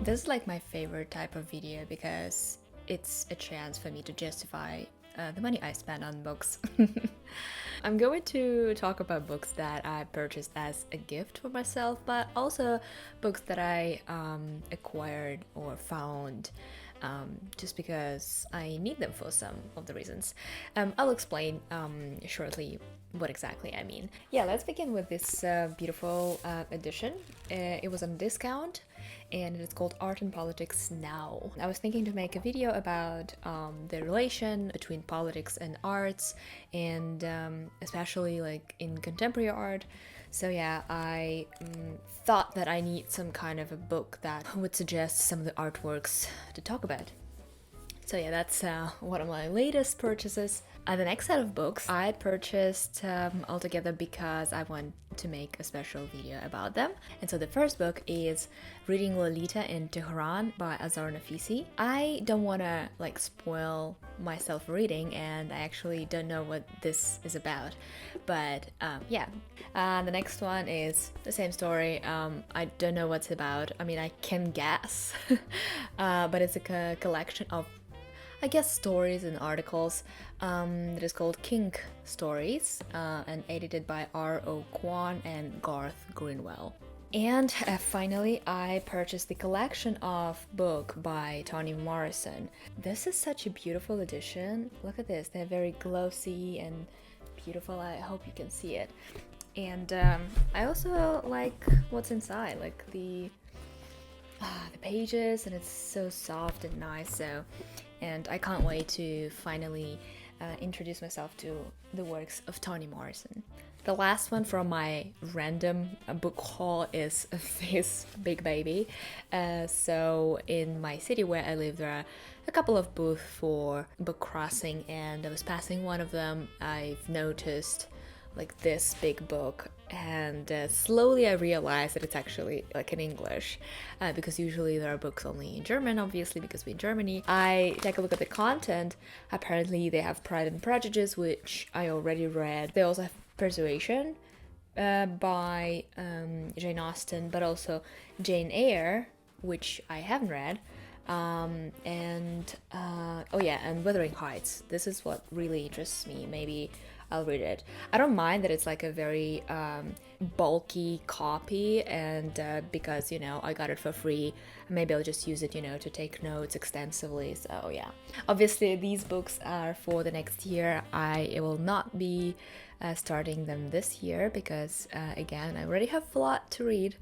This is like my favorite type of video because it's a chance for me to justify the money I spend on books. I'm going to talk about books that I purchased as a gift for myself, but also books that I acquired or found just because I need them for some of the reasons. I'll explain shortly what exactly I mean. Yeah, let's begin with this beautiful edition. It was on discount and it's called Art and Politics Now. I was thinking to make a video about the relation between politics and arts, and especially like in contemporary art. So yeah, I thought that I need some kind of a book that would suggest some of the artworks to talk about. So yeah, that's one of my latest purchases. The next set of books I purchased altogether because I want to make a special video about them. And so the first book is Reading Lolita in Tehran by Azar Nafisi. I don't want to like spoil myself reading, and I actually don't know what this is about. But yeah, the next one is the same story. I don't know what's about. I mean, I can guess, but it's a collection of, I guess, stories and articles that is called Kink Stories and edited by R.O. Kwon and Garth Greenwell. And finally, I purchased the collection of book by Toni Morrison. This is such a beautiful edition. Look at this, they're very glossy and beautiful. I hope you can see it. And I also like what's inside, like the pages, and it's so soft and nice. And I can't wait to finally introduce myself to the works of Toni Morrison. The last one from my random book haul is this big baby. So in my city where I live, there are a couple of booths for book crossing, and I was passing one of them. I've noticed like this big book, and slowly I realized that it's actually like in English, because usually there are books only in German, obviously, because we're in Germany. I take a look at the content. Apparently they have Pride and Prejudice, which I already read. They also have Persuasion by Jane Austen, but also Jane Eyre, which I haven't read. And Wuthering Heights. This is what really interests me. Maybe I'll read it. I don't mind that it's like a very bulky copy, and because, you know, I got it for free, maybe I'll just use it, you know, to take notes extensively. So yeah, obviously these books are for the next year. I will not be starting them this year because again, I already have a lot to read.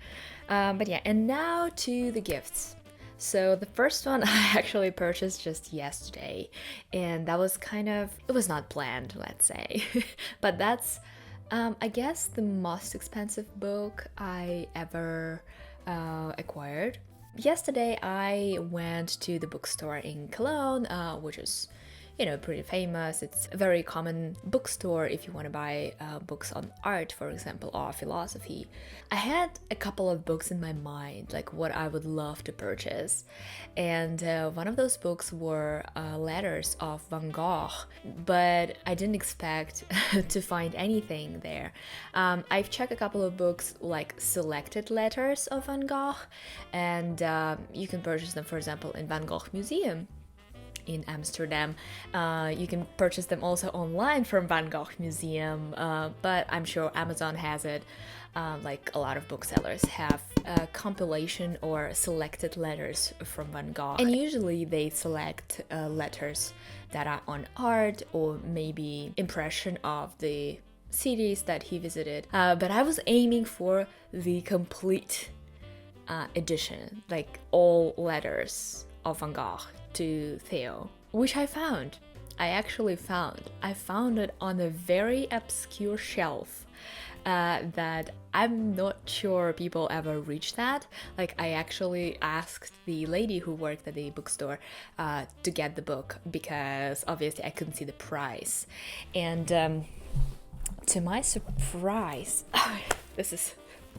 But yeah, and now to the gifts. So the first one I actually purchased just yesterday, and that was it was not planned, let's say. But that's, I guess, the most expensive book I ever acquired. Yesterday I went to the bookstore in Cologne, which is, you know, pretty famous. It's a very common bookstore if you want to buy books on art, for example, or philosophy. I had a couple of books in my mind, like what I would love to purchase. And one of those books were letters of Van Gogh, but I didn't expect to find anything there. I've checked a couple of books, like selected letters of Van Gogh, and you can purchase them, for example, in Van Gogh Museum in Amsterdam. You can purchase them also online from Van Gogh Museum, but I'm sure Amazon has it. Like a lot of booksellers have a compilation or selected letters from Van Gogh, and usually they select letters that are on art or maybe impression of the cities that he visited. But I was aiming for the complete edition, like all letters of Van Gogh to Theo, which I found. I found it on a very obscure shelf that I'm not sure people ever reached that. Like, I actually asked the lady who worked at the bookstore to get the book, because obviously I couldn't see the price. And to my surprise, this is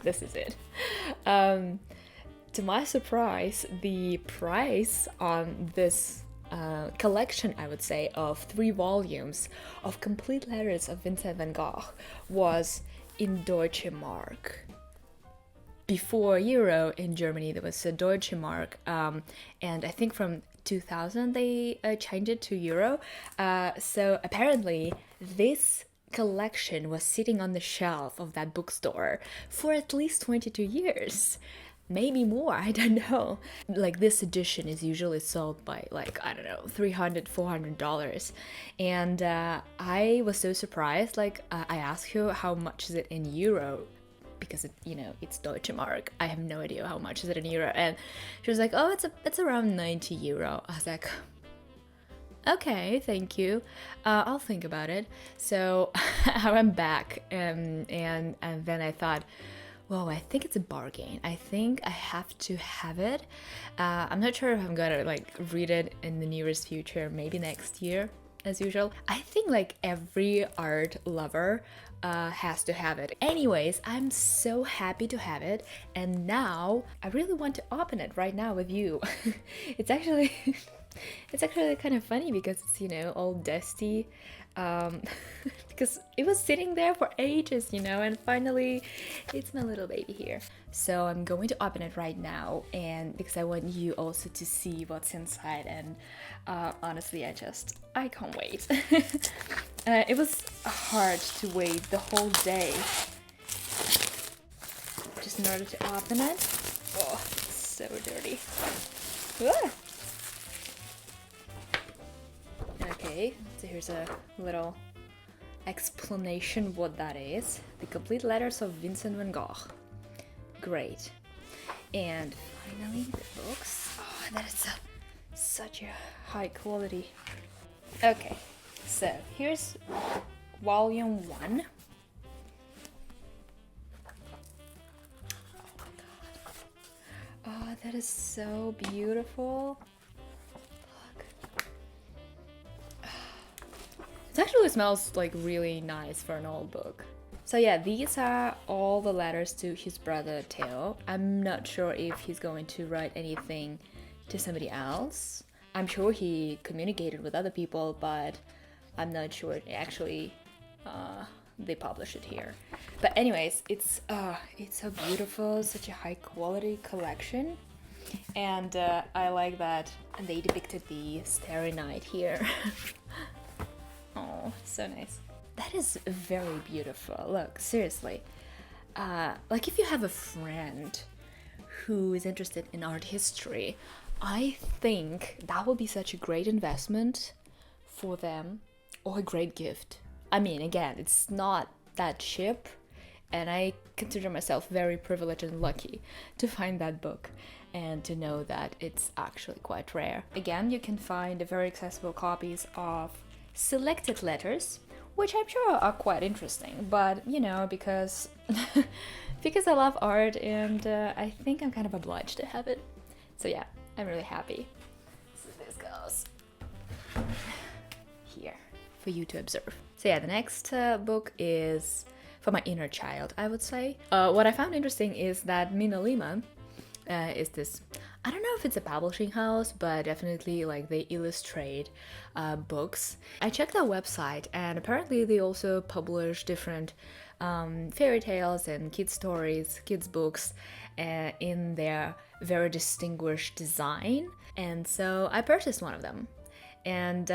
it. To my surprise, the price on this collection, I would say, of 3 volumes of complete letters of Vincent van Gogh was in Deutsche Mark. before euro in Germany, there was a Deutsche Mark, and I think from 2000 they changed it to euro. So apparently, this collection was sitting on the shelf of that bookstore for at least 22 years. Maybe more, I don't know. Like, this edition is usually sold by, like, I don't know, $300 $400. And I was so surprised. Like, I asked her how much is it in euro, because it's Deutsche Mark. I have no idea how much is it in euro, and she was like, "Oh, it's around 90 euro." I was like, "Okay, thank you. I'll think about it." So I went back, and then I thought, "Whoa, I think it's a bargain. I think I have to have it." I'm not sure if I'm gonna like read it in the nearest future. Maybe next year, as usual. I think like every art lover has to have it. Anyways, I'm so happy to have it, and now I really want to open it right now with you. It's actually it's actually kind of funny because it's all dusty, because it was sitting there for ages, and finally it's my little baby here. So I'm going to open it right now, and because I want you also to see what's inside, and honestly I can't wait. It was hard to wait the whole day just in order to open it. Oh, it's so dirty. Ah! Okay, so here's a little explanation what that is. The Complete Letters of Vincent van Gogh. Great. And finally the books. Oh, that is such a high quality. Okay, so here's volume 1. Oh my god. Oh, that is so beautiful. It actually smells like really nice for an old book. So yeah, these are all the letters to his brother Theo. I'm not sure if he's going to write anything to somebody else. I'm sure he communicated with other people, but I'm not sure actually they publish it here. But anyways, it's so beautiful, such a high quality collection. And I like that they depicted the Starry Night here. Oh, so nice. That is very beautiful. Look, seriously. Like, if you have a friend who is interested in art history, I think that would be such a great investment for them, or a great gift. I mean, again, it's not that cheap, and I consider myself very privileged and lucky to find that book and to know that it's actually quite rare. Again, you can find very accessible copies of selected letters, which I'm sure are quite interesting, but because because I love art, and I think I'm kind of obliged to have it. So yeah, I'm really happy. So this goes here for you to observe. So yeah, the next book is for my inner child, I would say. What I found interesting is that Mina Lima is this, I don't know if it's a publishing house, but definitely like they illustrate books. I checked their website, and apparently they also publish different fairy tales and kids stories, kids books in their very distinguished design. And so I purchased one of them. And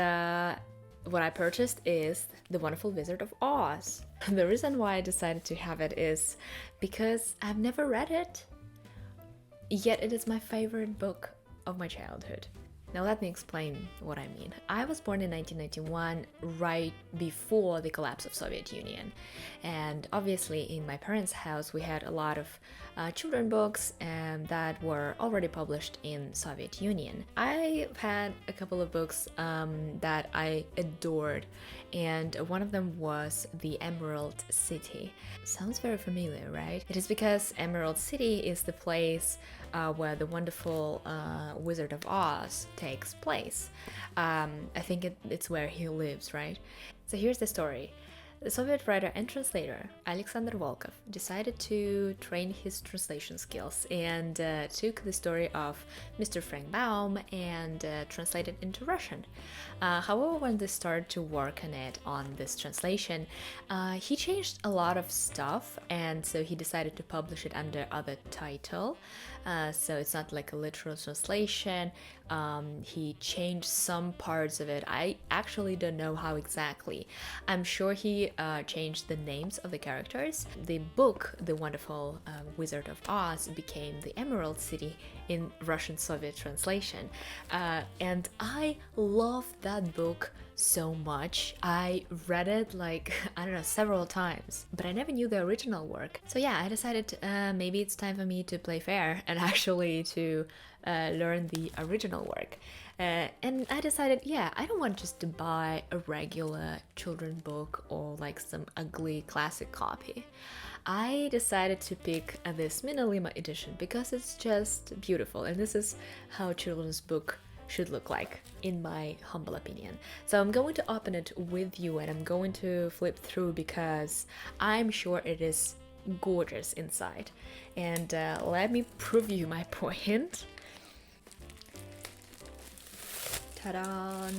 what I purchased is The Wonderful Wizard of Oz. The reason why I decided to have it is because I've never read it. Yet it is my favorite book of my childhood. Now let me explain what I mean. I was born in 1991, right before the collapse of Soviet Union. And obviously in my parents' house we had a lot of children books that were already published in Soviet Union. I had a couple of books that I adored, and one of them was The Emerald City. Sounds very familiar, right? It is because Emerald City is the place where the wonderful Wizard of Oz takes place. I think it's where he lives, right? So here's the story. The Soviet writer and translator Alexander Volkov decided to train his translation skills and took the story of Mr. Frank Baum and translated into Russian. However, when they started to work on it, on this translation, he changed a lot of stuff, and so he decided to publish it under other title. So it's not like a literal translation. He changed some parts of it. I actually don't know how exactly. I'm sure he changed the names of the characters. The book, The Wonderful Wizard of Oz, became The Emerald City in Russian Soviet translation. And I love that book so much. I read it like, I don't know, several times, but I never knew the original work. So yeah, I decided maybe it's time for me to play fair and actually to learn the original work. And I decided, yeah, I don't want just to buy a regular children's book or like some ugly classic copy. I decided to pick this Minalima edition because it's just beautiful, and this is how children's book should look like, in my humble opinion. So I'm going to open it with you and I'm going to flip through because I'm sure it is gorgeous inside. And let me prove you my point. Ta-da!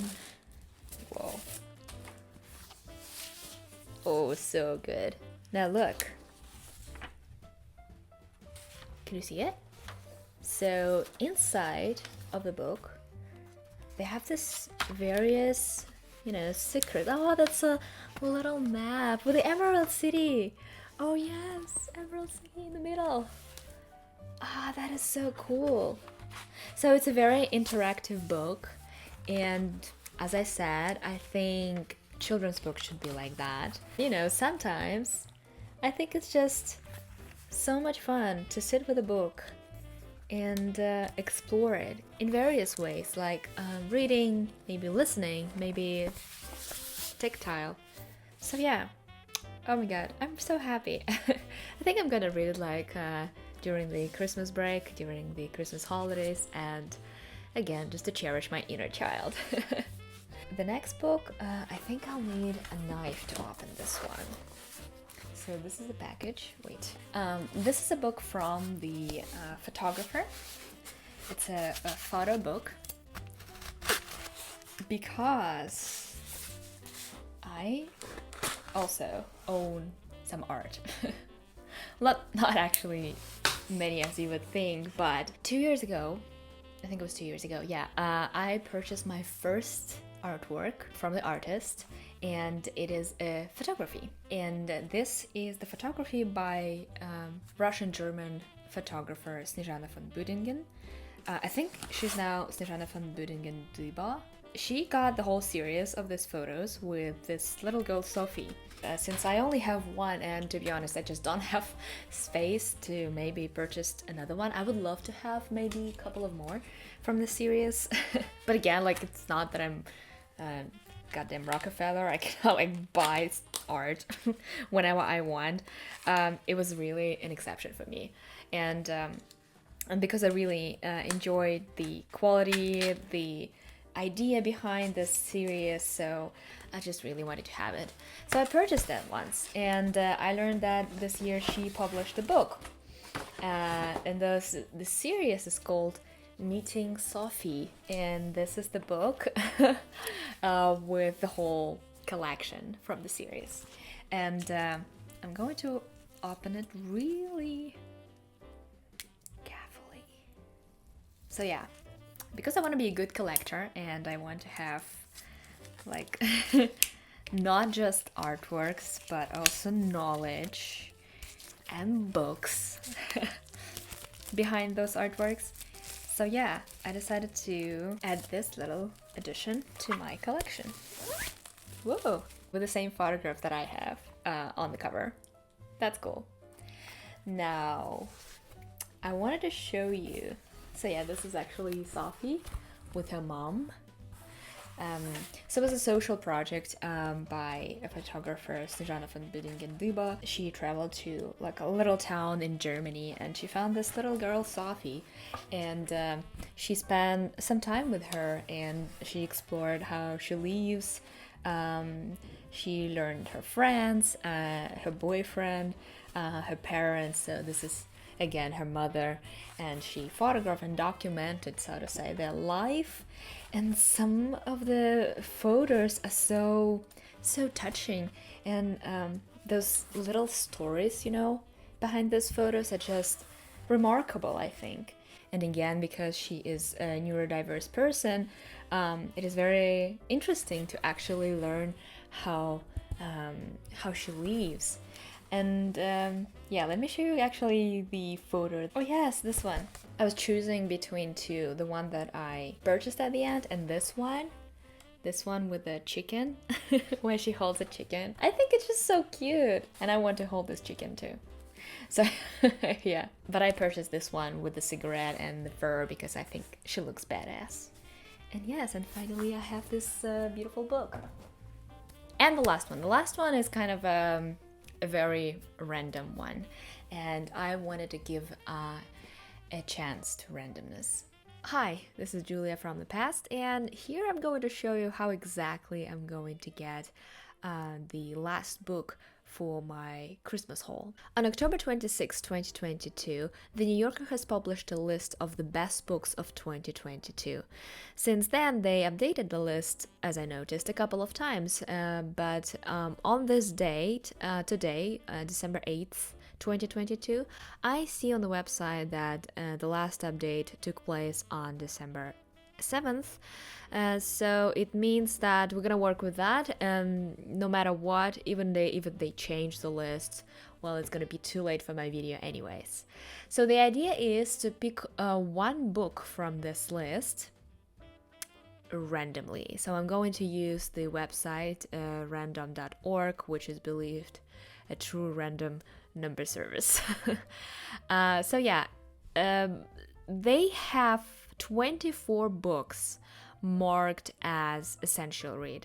Whoa. Oh, so good. Now look. Can you see it? So inside of the book, they have this various, secret. Oh, that's a little map with the Emerald City. Oh yes, Emerald City in the middle. Ah, that is so cool. So it's a very interactive book, and as I said, I think children's books should be like that. Sometimes I think it's just so much fun to sit with a book and explore it in various ways, like reading, maybe listening, maybe tactile. So yeah, oh my god, I'm so happy. I think I'm gonna read it like during the Christmas break, during the Christmas holidays, and again, just to cherish my inner child. The next book, I think I'll need a knife to open this one. So this is the package. Wait. This is a book from the photographer. It's a photo book because I also own some art. Not actually many as you would think, but 2 years ago, I think it was 2 years ago, yeah, I purchased my first artwork from the artist, and it is a photography. And this is the photography by Russian-German photographer Snezhana von Büdingen. I think she's now Snezhana von Büdingen-Dyba. She got the whole series of these photos with this little girl Sophie. Since I only have one, and to be honest, I just don't have space to maybe purchase another one. I would love to have maybe a couple of more from the series. But again, like, it's not that I'm goddamn Rockefeller. I can like buy art whenever I want. It was really an exception for me, and because I really enjoyed the quality, the idea behind this series, so I just really wanted to have it. So I purchased it once, and I learned that this year she published a book, and the series is called Meeting Sophie, and this is the book with the whole collection from the series. And I'm going to open it really carefully. So yeah, because I want to be a good collector and I want to have like not just artworks but also knowledge and books behind those artworks. So yeah, I decided to add this little addition to my collection. Whoa! With the same photograph that I have on the cover. That's cool. Now, I wanted to show you. So yeah, this is actually Sophie with her mom. So it was a social project by a photographer, Snezhana von Büdingen-Dyba. She traveled to like a little town in Germany and she found this little girl, Sophie, and she spent some time with her and she explored how she lives, She learned her friends, her boyfriend, her parents. So this is again her mother, and she photographed and documented, so to say, their life. And some of the photos are so touching, and those little stories, behind those photos are just remarkable, I think. And again, because she is a neurodiverse person, it is very interesting to actually learn how she lives. And yeah, let me show you actually the photo. Oh yes, this one. I was choosing between two, the one that I purchased at the end and this one. This one with the chicken, where she holds a chicken. I think it's just so cute, and I want to hold this chicken too. So yeah, but I purchased this one with the cigarette and the fur because I think she looks badass. And yes, and finally I have this beautiful book. And the last one is kind of a very random one, and I wanted to give a chance to randomness. Hi, this is Julia from the past, and here I'm going to show you how exactly I'm going to get the last book for my Christmas haul. On October 26, 2022, The New Yorker has published a list of the best books of 2022. Since then, they updated the list, as I noticed, a couple of times, but on this date, today, December 8th, 2022, I see on the website that the last update took place on December 7th. So it means that we're gonna work with that, no matter what, even if they change the list, well, it's gonna be too late for my video anyways. So the idea is to pick one book from this list randomly. So I'm going to use the website random.org, which is believed a true random number service. So yeah, they have 24 books marked as essential read.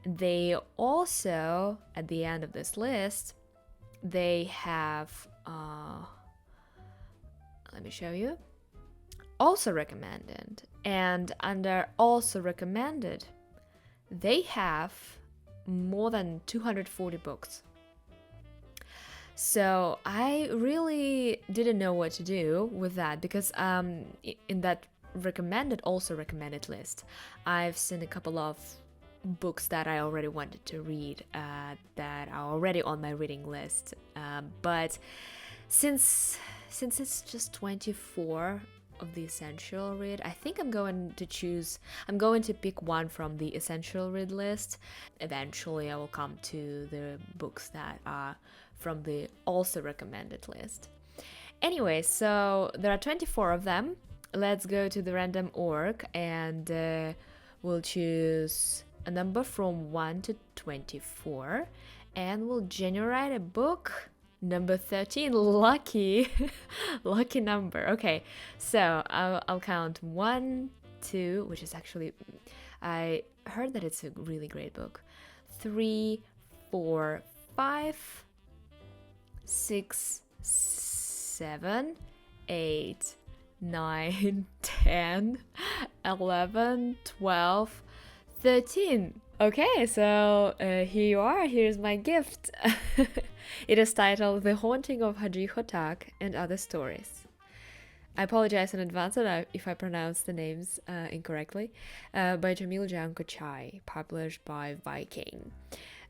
They also, at the end of this list, they have let me show you, also recommended, and under also recommended they have more than 240 books. So I really didn't know what to do with that, because in that also recommended list, I've seen a couple of books that I already wanted to read that are already on my reading list, but since it's just 24 of the essential read, I think I'm going to pick one from the essential read list. Eventually I will come to the books that are from the also recommended list. Anyway, so there are 24 of them. Let's go to the random org, and we'll choose a number from 1 to 24, and we'll generate a book number 13. Lucky lucky number. Okay, so I'll count 1, 2, which is actually, I heard that it's a really great book, 3, 4, 5, 6, 7, 8, 9, 10, 11, 12, 13. Okay, so here you are. Here's my gift. It is titled The Haunting of Haji Hotak and Other Stories. I apologize in advance if I pronounce the names incorrectly. By Jamil Jan Kochai, published by Viking.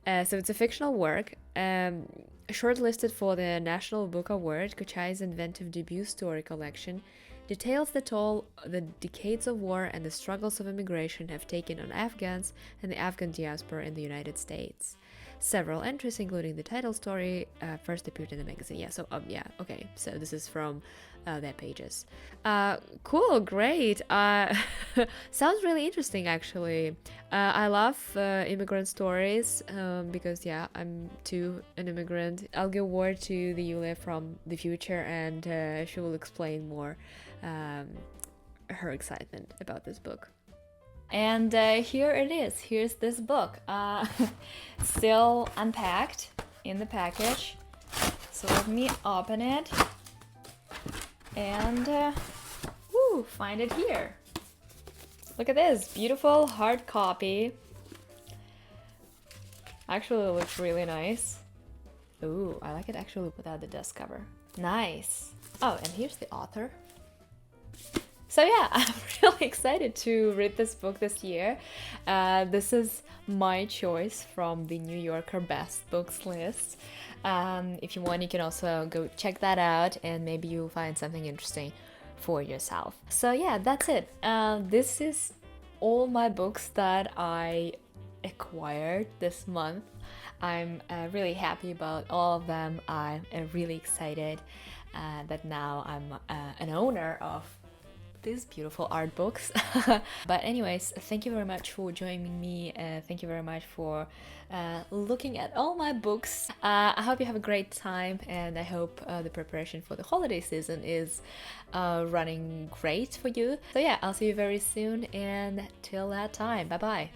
So it's a fictional work. Shortlisted for the National Book Award, Kochai's inventive debut story collection details the toll the decades of war and the struggles of immigration have taken on Afghans and the Afghan diaspora in the United States. Several entries, including the title story, first appeared in the magazine. Yeah, so okay, so this is from their pages. Cool, great. Sounds really interesting, actually. I love immigrant stories because, yeah, I'm too an immigrant. I'll give word to the Yulia from the future, and she will explain more her excitement about this book. And here it is. Here's this book. Still unpacked in the package. So let me open it and find it here. Look at this beautiful hard copy. Actually, it looks really nice. Ooh, I like it actually without the dust cover. Nice. Oh, and here's the author. So yeah, I'm really excited to read this book this year. This is my choice from the New Yorker Best Books list. If you want, you can also go check that out and maybe you'll find something interesting for yourself. So yeah, that's it. This is all my books that I acquired this month. I'm really happy about all of them. I'm really excited that now I'm an owner of these beautiful art books. But anyways, thank you very much for joining me. Thank you very much for looking at all my books. I hope you have a great time, and I hope the preparation for the holiday season is running great for you. So yeah, I'll see you very soon, and till that time, bye bye.